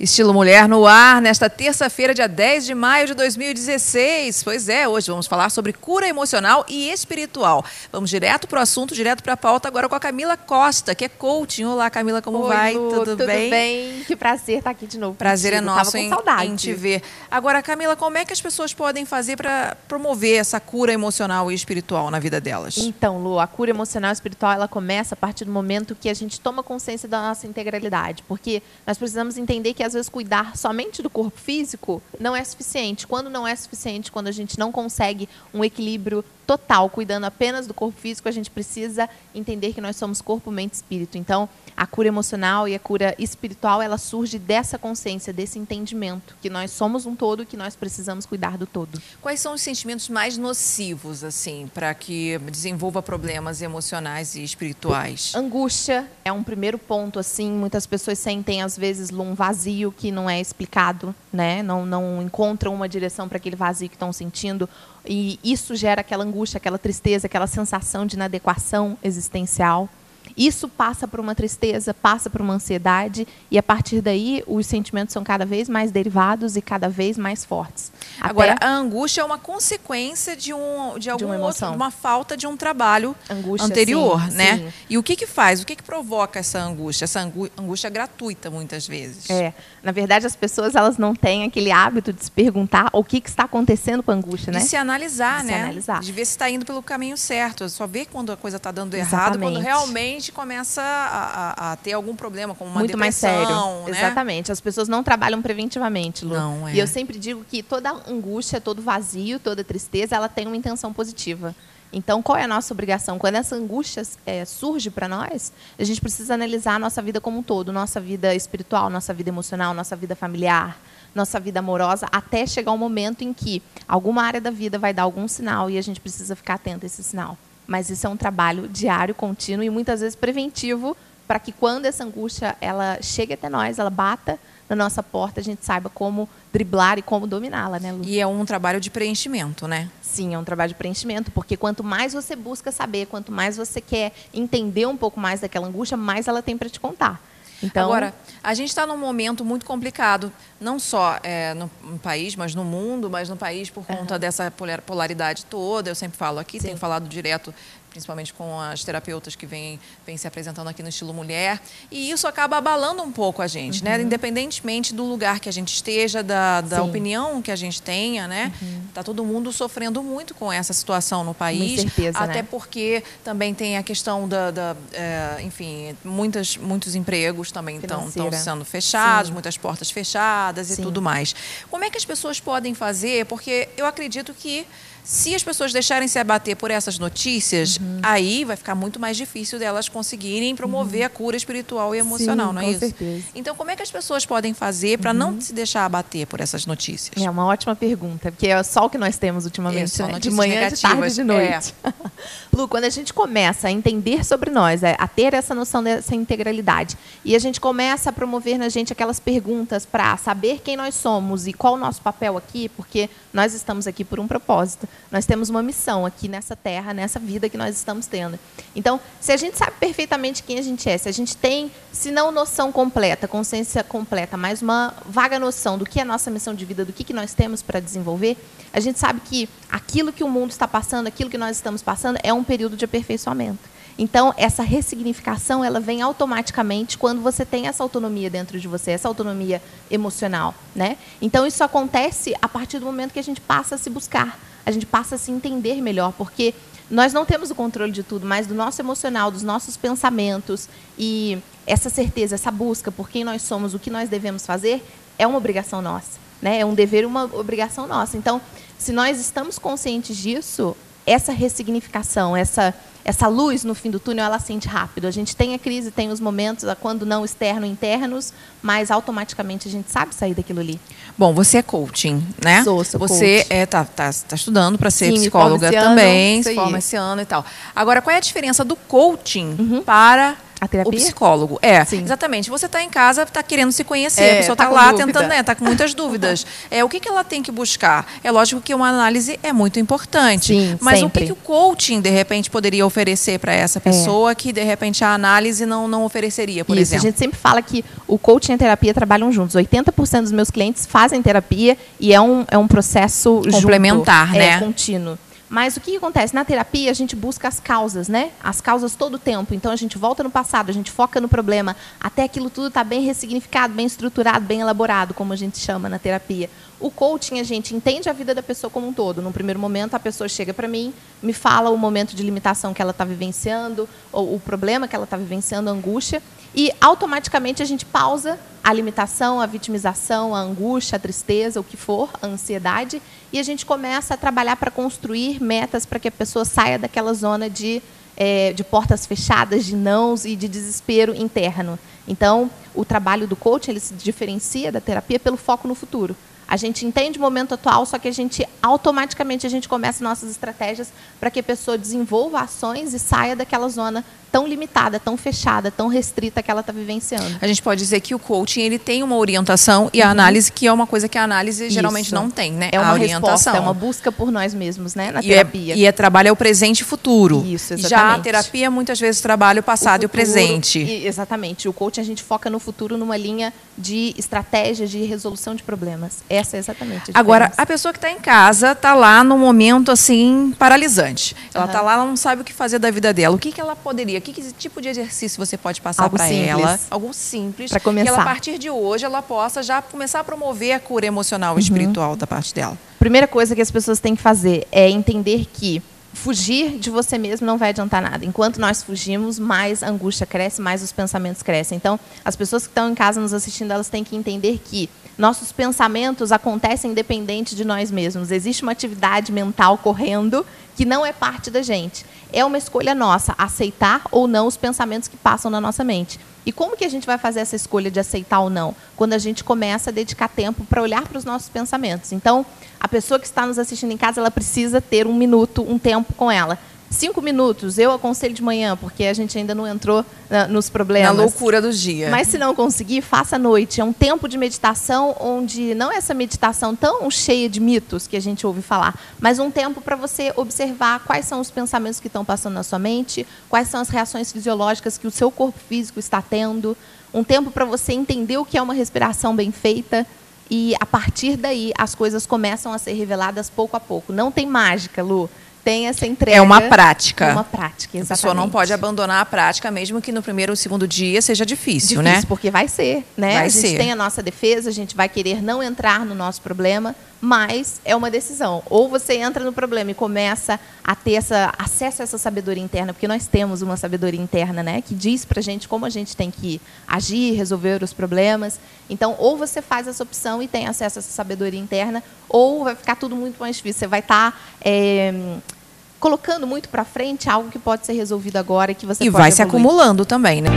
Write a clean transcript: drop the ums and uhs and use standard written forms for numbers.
Estilo Mulher no ar, nesta terça-feira, dia 10 de maio de 2016. Pois é, hoje vamos falar sobre cura emocional e espiritual. Vamos direto para o assunto, direto para a pauta, agora com a Camila Costa, que é coaching. Olá, Camila, como Oi, vai? Lu, tudo bem? Tudo bem? Que prazer estar aqui de novo. Prazer contigo. é nosso Tava com saudade. em te ver. Agora, Camila, como é que as pessoas podem fazer para promover essa cura emocional e espiritual na vida delas? Então, Lu, a cura emocional e espiritual, ela começa a partir do momento que a gente toma consciência da nossa integralidade. Porque nós precisamos entender que, às vezes, cuidar somente do corpo físico não é suficiente. Quando não é suficiente, quando a gente não consegue um equilíbrio total, cuidando apenas do corpo físico, a gente precisa entender que nós somos corpo, mente e espírito. Então, a cura emocional e a cura espiritual, ela surge dessa consciência, desse entendimento, que nós somos um todo e que nós precisamos cuidar do todo. Quais são os sentimentos mais nocivos, assim, para que desenvolva problemas emocionais e espirituais? Angústia é um primeiro ponto, assim. Muitas pessoas sentem, às vezes, um vazio que não é explicado, né? Não encontram uma direção para aquele vazio que estão sentindo. E isso gera aquela angústia, aquela tristeza, aquela sensação de inadequação existencial. Isso passa por uma tristeza, passa por uma ansiedade, e a partir daí os sentimentos são cada vez mais derivados e cada vez mais fortes. Agora, a angústia é uma consequência de alguma emoção, uma falta de um trabalho anterior, sim, né? Sim. E o que faz? O que provoca essa angústia? Essa angústia gratuita, muitas vezes. Na verdade, as pessoas, elas não têm aquele hábito de se perguntar o que está acontecendo com a angústia, né? De se analisar, de né? Se analisar. De ver se está indo pelo caminho certo. Só ver quando a coisa está dando errado, Exatamente. quando realmente começa a ter algum problema, como uma muito depressão, mais sério. Né? Exatamente. As pessoas não trabalham preventivamente, Lu. Não, E eu sempre digo que toda angústia, todo vazio, toda tristeza, ela tem uma intenção positiva. Então, qual é a nossa obrigação? Quando essa angústia surge para nós, a gente precisa analisar a nossa vida como um todo, nossa vida espiritual, nossa vida emocional, nossa vida familiar, nossa vida amorosa, até chegar um momento em que alguma área da vida vai dar algum sinal e a gente precisa ficar atento a esse sinal. Mas isso é um trabalho diário, contínuo e muitas vezes preventivo, para que quando essa angústia ela chegue até nós, ela bata na nossa porta, a gente saiba como driblar e como dominá-la, né, Lu? E é um trabalho de preenchimento, né? Sim, é um trabalho de preenchimento, porque quanto mais você busca saber, quanto mais você quer entender um pouco mais daquela angústia, mais ela tem para te contar. Então, agora, a gente está num momento muito complicado, não só no país, mas no mundo, mas no país por conta dessa polaridade toda. Eu sempre falo aqui, tenho falado direto, principalmente com as terapeutas que vêm se apresentando aqui no Estilo Mulher. E isso acaba abalando um pouco a gente, né? Independentemente do lugar que a gente esteja, da opinião que a gente tenha, né? Tá todo mundo sofrendo muito com essa situação no país. Com certeza, até né? Porque também tem a questão enfim, muitos empregos também estão sendo fechados, muitas portas fechadas e tudo mais. Como é que as pessoas podem fazer? Porque eu acredito que se as pessoas deixarem se abater por essas notícias, aí vai ficar muito mais difícil delas conseguirem promover a cura espiritual e emocional, não é isso? Com certeza. Então, como é que as pessoas podem fazer para não se deixar abater por essas notícias? É uma ótima pergunta, porque é só o que nós temos ultimamente, né? De manhã, negativas, de tarde, de noite. Lu, quando a gente começa a entender sobre nós, a ter essa noção dessa integralidade, e a gente começa a promover na gente aquelas perguntas para saber quem nós somos e qual o nosso papel aqui, porque nós estamos aqui por um propósito. Nós temos uma missão aqui nessa terra, nessa vida que nós estamos tendo. Então, se a gente sabe perfeitamente quem a gente é, se a gente tem, se não noção completa, consciência completa, mas uma vaga noção do que é a nossa missão de vida, do que nós temos para desenvolver, a gente sabe que aquilo que o mundo está passando, aquilo que nós estamos passando, é um período de aperfeiçoamento. Então, essa ressignificação, ela vem automaticamente quando você tem essa autonomia dentro de você, essa autonomia emocional, né? Então, isso acontece a partir do momento que a gente passa a se buscar, a gente passa a se entender melhor, porque nós não temos o controle de tudo, mas do nosso emocional, dos nossos pensamentos, e essa certeza, essa busca por quem nós somos, o que nós devemos fazer, é uma obrigação nossa, né? É um dever e uma obrigação nossa. Então, se nós estamos conscientes disso, essa ressignificação, essa luz no fim do túnel, ela acende rápido. A gente tem a crise, tem os momentos, quando não externo, internos, mas automaticamente a gente sabe sair daquilo ali. Bom, você é coaching, né? Sou você coach. Tá estudando para ser Sim, psicóloga me formo esse também, ano, se forma esse ano e tal. Agora, qual é a diferença do coaching para A terapia? O psicólogo, sim. Exatamente. Você está em casa, está querendo se conhecer, a pessoa está lá tentando, está com muitas dúvidas. O que ela tem que buscar? É lógico que uma análise é muito importante, sim, mas sempre. O que o coaching, de repente, poderia oferecer para essa pessoa que, de repente, a análise não ofereceria, por exemplo? A gente sempre fala que o coaching e a terapia trabalham juntos. 80% dos meus clientes fazem terapia e é um processo complementar, junto, né? Contínuo. Mas o que acontece? Na terapia, a gente busca as causas, né? As causas todo o tempo. Então, a gente volta no passado, a gente foca no problema, até aquilo tudo está bem ressignificado, bem estruturado, bem elaborado, como a gente chama na terapia. O coaching, a gente entende a vida da pessoa como um todo. Num primeiro momento, a pessoa chega para mim, me fala o momento de limitação que ela está vivenciando, ou o problema que ela está vivenciando, a angústia, e automaticamente a gente pausa a limitação, a vitimização, a angústia, a tristeza, o que for, a ansiedade, e a gente começa a trabalhar para construir metas para que a pessoa saia daquela zona de portas fechadas, de nãos e de desespero interno. Então, o trabalho do coaching ele se diferencia da terapia pelo foco no futuro. A gente entende o momento atual, só que automaticamente a gente começa nossas estratégias para que a pessoa desenvolva ações e saia daquela zona tão limitada, tão fechada, tão restrita que ela está vivenciando. A gente pode dizer que o coaching ele tem uma orientação e a análise, que é uma coisa que a análise geralmente não tem, né? É uma resposta, é uma busca por nós mesmos, né? Na terapia. E trabalha o presente e o futuro. Isso, exatamente. Já a terapia muitas vezes trabalha o passado e o presente. Exatamente. O coaching a gente foca no futuro numa linha de estratégia de resolução de problemas. Essa é exatamente a diferença. Agora, a pessoa que está em casa está lá num momento assim paralisante. Ela está lá, ela não sabe o que fazer da vida dela. O que ela poderia? Que tipo de exercício você pode passar para ela? Algo simples. Para começar. Que ela, a partir de hoje, ela possa já começar a promover a cura emocional e espiritual da parte dela. Primeira coisa que as pessoas têm que fazer é entender que fugir de você mesmo não vai adiantar nada. Enquanto nós fugimos, mais a angústia cresce, mais os pensamentos crescem. Então, as pessoas que estão em casa nos assistindo, elas têm que entender que nossos pensamentos acontecem independente de nós mesmos. Existe uma atividade mental correndo que não é parte da gente. É uma escolha nossa, aceitar ou não os pensamentos que passam na nossa mente. E como que a gente vai fazer essa escolha de aceitar ou não? Quando a gente começa a dedicar tempo para olhar para os nossos pensamentos. Então, a pessoa que está nos assistindo em casa, ela precisa ter 1 minuto, um tempo com ela. 5 minutos, eu aconselho de manhã, porque a gente ainda não entrou nos problemas. Na loucura do dia. Mas se não conseguir, faça à noite. É um tempo de meditação onde não é essa meditação tão cheia de mitos que a gente ouve falar, mas um tempo para você observar quais são os pensamentos que estão passando na sua mente, quais são as reações fisiológicas que o seu corpo físico está tendo, um tempo para você entender o que é uma respiração bem feita. E, a partir daí, as coisas começam a ser reveladas pouco a pouco. Não tem mágica, Lu. Tem essa entrega. É uma prática. É uma prática, exatamente. A pessoa não pode abandonar a prática, mesmo que no primeiro ou segundo dia seja difícil, né? Porque vai ser, né? A gente tem a nossa defesa, a gente vai querer não entrar no nosso problema, mas é uma decisão. Ou você entra no problema e começa a ter acesso a essa sabedoria interna, porque nós temos uma sabedoria interna, né? Que diz pra gente como a gente tem que agir, resolver os problemas. Então, ou você faz essa opção e tem acesso a essa sabedoria interna, ou vai ficar tudo muito mais difícil. Você vai estar colocando muito para frente algo que pode ser resolvido agora e que você pode evoluir. Se acumulando também, né?